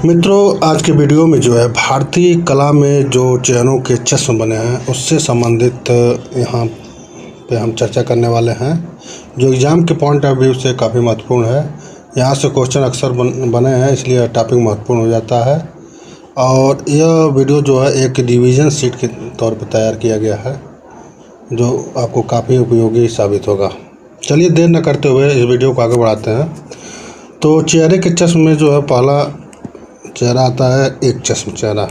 मित्रों, आज के वीडियो में जो है भारतीय कला में जो चेहरों के चश्म बने हैं उससे संबंधित यहाँ पे हम चर्चा करने वाले हैं, जो एग्ज़ाम के पॉइंट ऑफ व्यू से काफ़ी महत्वपूर्ण है। यहाँ से क्वेश्चन अक्सर बने हैं, इसलिए टॉपिक महत्वपूर्ण हो जाता है। और यह वीडियो जो है एक रिवीजन शीट के तौर पर तैयार किया गया है, जो आपको काफ़ी उपयोगी साबित होगा। चलिए देर न करते हुए इस वीडियो को आगे बढ़ाते हैं। तो चेहरे के चश्म में जो है पहला चेहरा आता है एक चश्म चेहरा।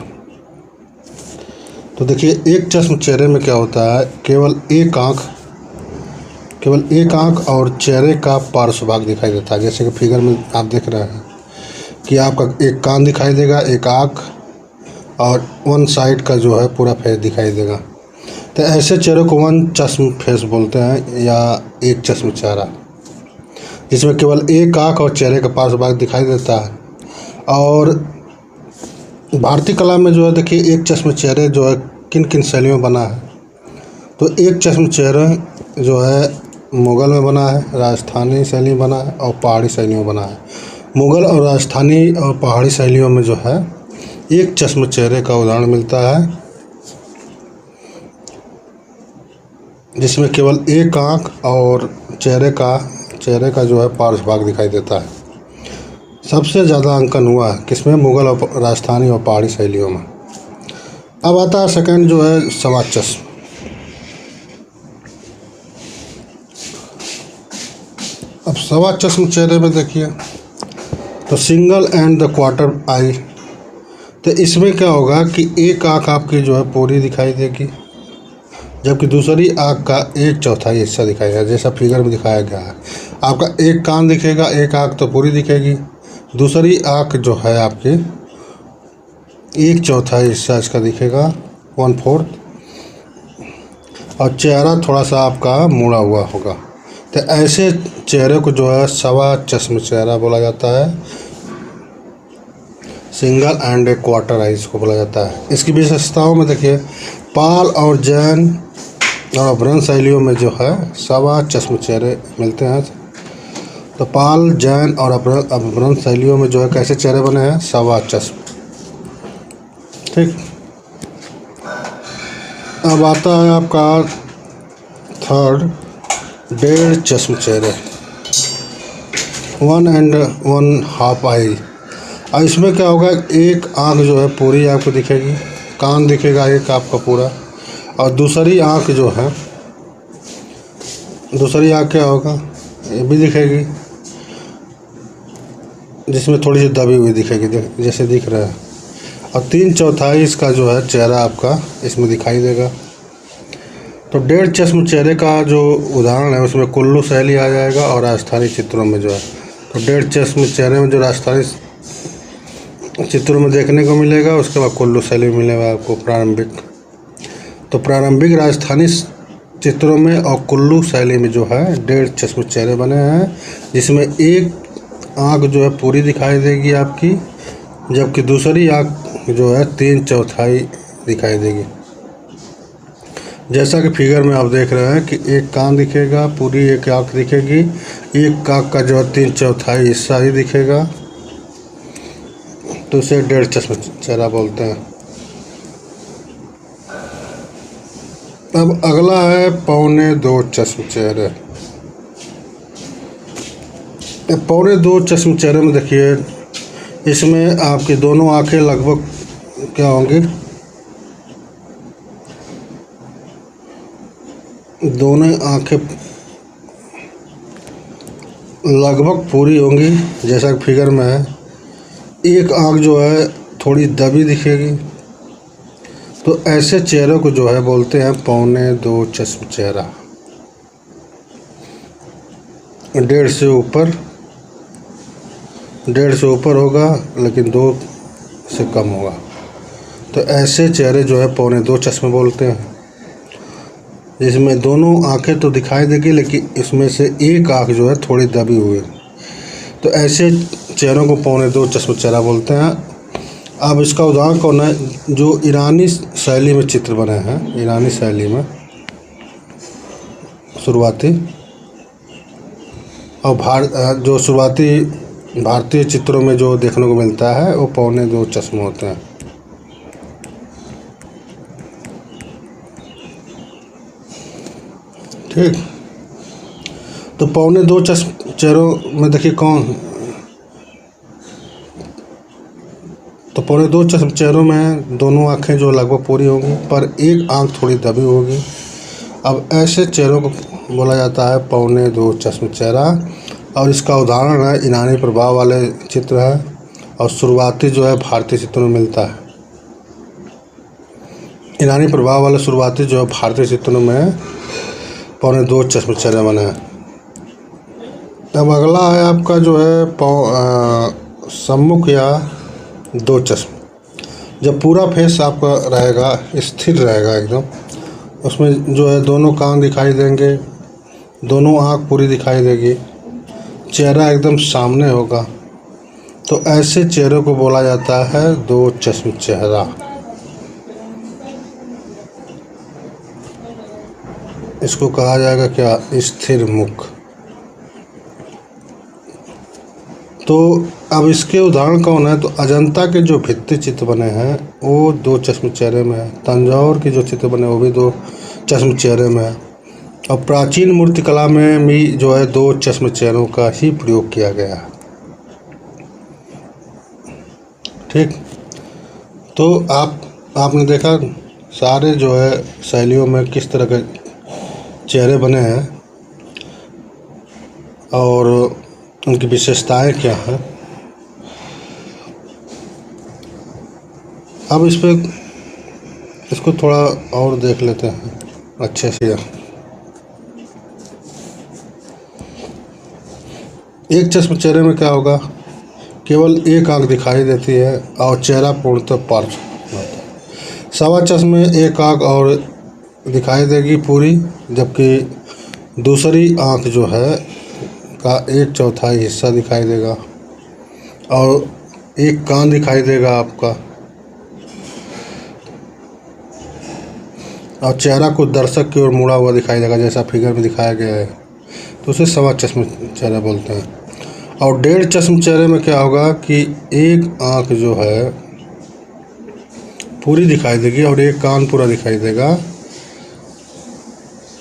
तो देखिए, एक चश्म चेहरे में क्या होता है, केवल एक आँख और चेहरे का पार्श्व भाग दिखाई देता है। जैसे कि फिगर में आप देख रहे हैं कि आपका एक कान दिखाई देगा, एक आँख और वन साइड का जो है पूरा फेस दिखाई देगा। तो ऐसे चेहरे को वन चश्म फेस बोलते हैं या एक चश्म चेहरा, जिसमें केवल एक आँख और चेहरे का पार्श्व भाग दिखाई देता है। और भारतीय कला में जो है देखिए, एक चश्म चेहरे जो है किन किन शैलियों में बना है। तो एक चश्म चेहरा जो है मुग़ल में बना है, राजस्थानी शैली में बना है और पहाड़ी शैलियों में बना है। मुग़ल और राजस्थानी और पहाड़ी शैलियों में जो है एक चश्म चेहरे का उदाहरण मिलता है, जिसमें केवल एक आँख और चेहरे का जो है पार्श्व भाग दिखाई देता है। सबसे ज़्यादा अंकन हुआ है किसमें, मुग़ल और राजस्थानी और पहाड़ी शैलियों में। अब आता है सेकंड जो है सवा चश्म। अब सवा चश्म चेहरे में देखिए, तो सिंगल एंड द क्वार्टर आई। तो इसमें क्या होगा कि एक आँख आपकी जो है पूरी दिखाई देगी, जबकि दूसरी आँख का एक चौथाई हिस्सा दिखाएगा। जैसा फिगर में दिखाया गया है, आपका एक कान दिखेगा, एक आँख तो पूरी दिखेगी, दूसरी आँख जो है आपकी एक चौथाई हिस्सा इसका दिखेगा, 1/4, और चेहरा थोड़ा सा आपका मुड़ा हुआ होगा। तो ऐसे चेहरे को जो है सवा चश्म चेहरा बोला जाता है, single and A quarter eyes को बोला जाता है। इसकी विशेषताओं में देखिए, पाल और जैन और अभ्रंश शैलियों में जो है सवा चश्म चेहरे मिलते हैं। तो पाल, जैन और अभ्रंश शैलियों में जो है कैसे चेहरे बने हैं, सवा चश्म। ठीक, अब आता है आपका थर्ड डेढ़ चश्म चेहरे, 1 and 1/2 आई। और इसमें क्या होगा, एक आँख जो है पूरी आपको दिखेगी, कान दिखेगा एक आपका पूरा, और दूसरी आँख जो है, दूसरी आँख क्या होगा, ये भी दिखेगी, जिसमें थोड़ी सी दबी हुई दिखेगी, जैसे दिख रहा है। और 3/4 इसका जो है चेहरा आपका इसमें दिखाई देगा। तो डेढ़ चश्म चेहरे का जो उदाहरण है उसमें कुल्लू शैली आ जाएगा और राजस्थानी चित्रों में जो है। तो डेढ़ चश्म चेहरे में जो राजस्थानी चित्रों में देखने को मिलेगा, उसके बाद कुल्लू शैली में मिलेगा आपको प्रारंभिक। तो प्रारंभिक राजस्थानी चित्रों में और कुल्लू शैली में जो है डेढ़ चश्म चेहरे बने हैं, जिसमें एक आँख जो है पूरी दिखाई देगी आपकी, जबकि दूसरी आँख जो है 3/4 दिखाई देगी। जैसा कि फिगर में आप देख रहे हैं कि एक कान दिखेगा पूरी, एक आँख दिखेगी, एक आँख का जो है 3/4 हिस्सा ही दिखेगा। तो इसे डेढ़ चश्म चेहरा बोलते हैं। अब अगला है 1.25 चश्म चेहरे। 1.25 चश्म चेहरे में देखिए, इसमें आपकी दोनों आंखें लगभग क्या होंगी, दोनों आंखें लगभग पूरी होंगी, जैसा कि फिगर में है। एक आंख जो है थोड़ी दबी दिखेगी। तो ऐसे चेहरे को जो है बोलते हैं 1.25 चश्म चेहरा। 1.5 से ऊपर होगा, लेकिन 2 से कम होगा। तो ऐसे चेहरे जो है 1.25 चश्मे बोलते हैं, जिसमें दोनों आंखें तो दिखाई देगी, लेकिन इसमें से एक आंख जो है थोड़ी दबी हुई है। तो ऐसे चेहरों को 1.25 चश्म चेहरा बोलते हैं। अब इसका उदाहरण कौन है, जो ईरानी शैली में चित्र बने हैं, ईरानी शैली में शुरुआती और जो शुरुआती भारतीय चित्रों में जो देखने को मिलता है वो पौने 2 चश्मे होते हैं। ठीक, तो पौने 2 चेहरों में देखिए कौन, तो पौने 2 चेहरों में दोनों आँखें जो लगभग पूरी होंगी पर एक आँख थोड़ी दबी होगी। अब ऐसे चेहरों को बोला जाता है पौने 2 चश्म चेहरा, और इसका उदाहरण है ईरानी प्रभाव वाले चित्र है, और शुरुआती जो है भारतीय चित्रों में मिलता है। ईरानी प्रभाव वाले शुरुआती जो है भारतीय चित्रों में पौने 2 चश्म चेहरे बने हैं। अब अगला है आपका जो है सम्मुख या 2 चश्म। जब पूरा फेस आपका रहेगा स्थिर रहेगा एकदम, उसमें जो है दोनों कान दिखाई देंगे, दोनों आँख पूरी दिखाई देगी, चेहरा एकदम सामने होगा, तो ऐसे चेहरे को बोला जाता है 2 चश्म चेहरा। इसको कहा जाएगा क्या, स्थिर मुख। तो अब इसके उदाहरण कौन है, तो अजंता के जो भित्ति चित्र बने हैं वो 2 चश्म चेहरे में है। तंजौर के जो चित्र बने वो भी 2 चश्म चेहरे में है। और प्राचीन मूर्तिकला में भी जो है 2 चश्म चेहरों का ही प्रयोग किया गया है। ठीक, तो आपने देखा सारे जो है शैलियों में किस तरह के चेहरे बने हैं और उनकी विशेषताएं क्या हैं। अब इसको थोड़ा और देख लेते हैं अच्छे से। एक चश्म चेहरे में क्या होगा, केवल एक आंख दिखाई देती है और चेहरा पूर्णतः पार्श्व होता है। सवा चश्म में एक आंख और दिखाई देगी पूरी, जबकि दूसरी आंख जो है का 1/4 हिस्सा दिखाई देगा और एक कान दिखाई देगा आपका, और चेहरा को दर्शक की ओर मुड़ा हुआ दिखाई देगा जैसा फिगर में दिखाया गया है, तो उसे सवा चश्म चेहरा बोलते हैं। और 1.5 चश्म चेहरे में क्या होगा कि एक आंख जो है पूरी दिखाई देगी और एक कान पूरा दिखाई देगा,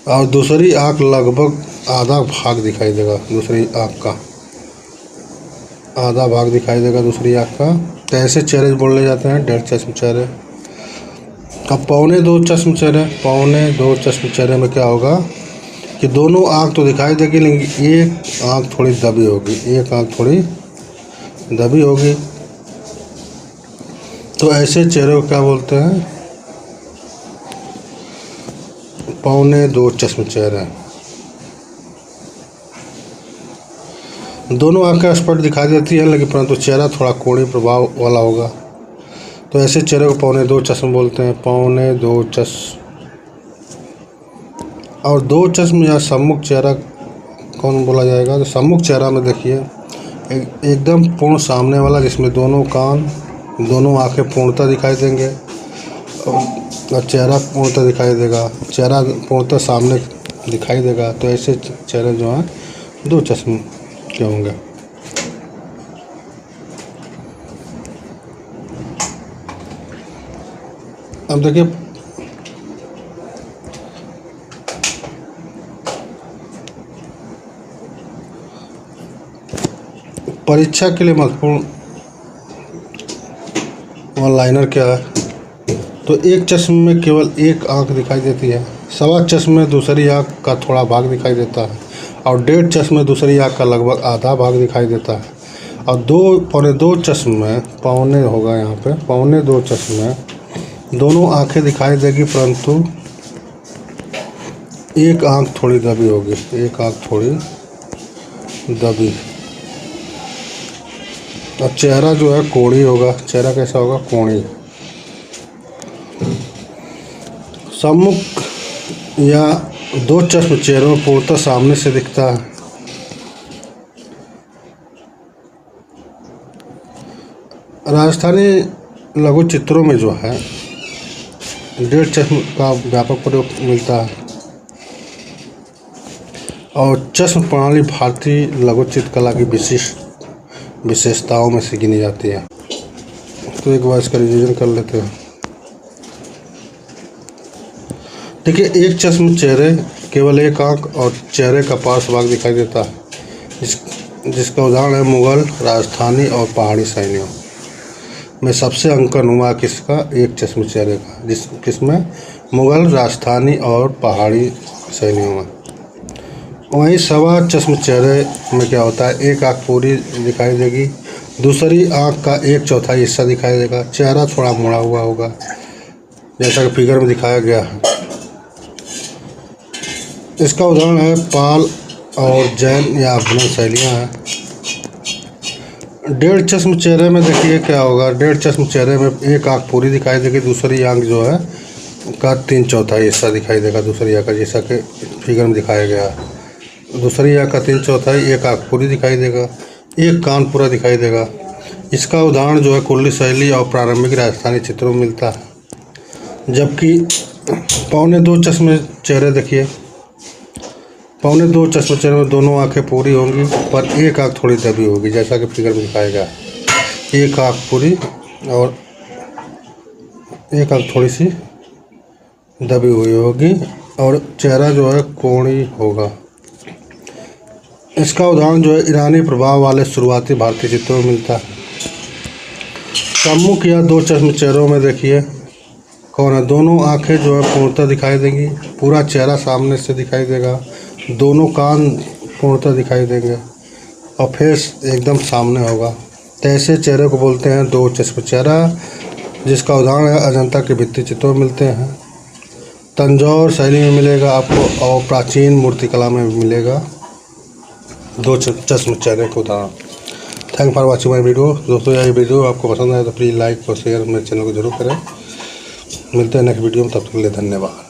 और दूसरी आंख लगभग आधा भाग दिखाई देगा, दूसरी आंख का आधा भाग दिखाई देगा दूसरी आंख का। तो ऐसे चेहरे बोले जाते हैं 1.5 चश्म चेहरे। अब पौने 2 चश्म चेहरे, पौने 2 चश्म चेहरे में क्या होगा कि दोनों आंख तो दिखाई देगी लेकिन एक आंख थोड़ी दबी होगी, एक आंख थोड़ी दबी होगी। तो ऐसे चेहरे को क्या बोलते हैं, पौने 2 चश्म चेहरे। दोनों आंखें स्पष्ट दिखाई देती है लेकिन परंतु चेहरा थोड़ा कोणीय प्रभाव वाला होगा, तो ऐसे चेहरे को पौने 2 चश्म बोलते हैं। पौने 2 चश्म। और 2 चश्म या सम्मुख चेहरा कौन बोला जाएगा, तो सम्मुख चेहरा में देखिए एकदम पूर्ण सामने वाला, जिसमें दोनों कान दोनों आंखें पूर्णतः दिखाई देंगे और चेहरा पूर्णतः दिखाई देगा, चेहरा पूर्णतः सामने दिखाई देगा। तो ऐसे चेहरे जो हैं 2 चश्म के होंगे। अब देखिए परीक्षा के लिए महत्वपूर्ण वन लाइनर क्या है, तो एक चश्म में केवल एक आंख दिखाई देती है, सवा चश्म में दूसरी आंख का थोड़ा भाग दिखाई देता है, और 1.5 चश्म में दूसरी आंख का लगभग आधा भाग दिखाई देता है। और पौने 2 चश्म में, पौने होगा यहाँ पे, पौने 2 चश्म में दोनों आंखें दिखाई देगी परंतु एक आंख थोड़ी दबी होगी, एक आंख थोड़ी दबी। और चेहरा जो है कोणी होगा, चेहरा कैसा होगा, कोणी। सम्मुख या 2 चश्म चेहरों पूर्णतः सामने से दिखता है। राजस्थानी लघु चित्रों में जो है 1.5 चश्म का व्यापक प्रयोग मिलता है, और चश्म प्रणाली भारतीय लघु चित्रकला की विशिष्ट विशेषताओं में से गिनी जाती है। तो एक बार इसका रिवीजन कर लेते हैं। देखिए, एक चश्म चेहरे, केवल एक आंख और चेहरे का पार्श्व भाग दिखाई देता है, जिसका उदाहरण है मुगल, राजस्थानी और पहाड़ी शैलियों में सबसे अंकनुमा किसका? एक चश्म चेहरे का। किसमें? मुगल, राजस्थानी और पहाड़ी शैलियों में। वहीं सवा चश्म चेहरे में क्या होता है? एक आंख पूरी दिखाई देगी, दूसरी आंख का 1/4 हिस्सा दिखाई देगा, चेहरा थोड़ा मुड़ा हुआ होगा, जैसा कि फिगर में दिखाया गया है। इसका उदाहरण है पाल और जैन या अफगान शैलियाँ हैं। डेढ़ चश्म चेहरे में देखिए क्या होगा। डेढ़ चश्म चेहरे में एक आंख पूरी दिखाई देगी, दूसरी आंख जो है का 3/4 हिस्सा दिखाई देगा, दूसरी आंख का, जैसा कि फिगर में दिखाया गया है। दूसरी आंख का 3/4, एक आंख पूरी दिखाई देगा, एक कान पूरा दिखाई देगा। इसका उदाहरण जो है कुल्ली शैली और प्रारंभिक राजस्थानी चित्रों में मिलता है। जबकि 2.25 चश्मे चेहरे देखिए, 2.25 चश्मे चेहरे में दोनों आंखें पूरी होंगी, पर एक आंख थोड़ी दबी होगी, जैसा कि फिगर में दिखाया गया। एक आंख पूरी और एक आंख थोड़ी सी दबी हुई होगी और चेहरा जो है कोणी होगा। इसका उदाहरण जो है ईरानी प्रभाव वाले शुरुआती भारतीय चित्रों में मिलता है। सम्मुख या 2 चश्म चेहरों में देखिए कौन है? दोनों आंखें जो है पूर्णतः दिखाई देंगी, पूरा चेहरा सामने से दिखाई देगा, दोनों कान पूर्णतः दिखाई देंगे और फेस एकदम सामने होगा। तो ऐसे चेहरे को बोलते हैं 2 चश्म चेहरा, जिसका उदाहरण है अजंता के भित्ति चित्रों में मिलते हैं, तंजौर शैली में मिलेगा आपको और प्राचीन मूर्तिकला में भी मिलेगा 2 चश्म चेहरे का उदाहरण। Thank for watching my video. दोस्तों, यह वीडियो आपको पसंद आए तो प्लीज़ लाइक और शेयर मेरे चैनल को जरूर करें। मिलते हैं नेक्स्ट वीडियो में, तब तक के लिए धन्यवाद।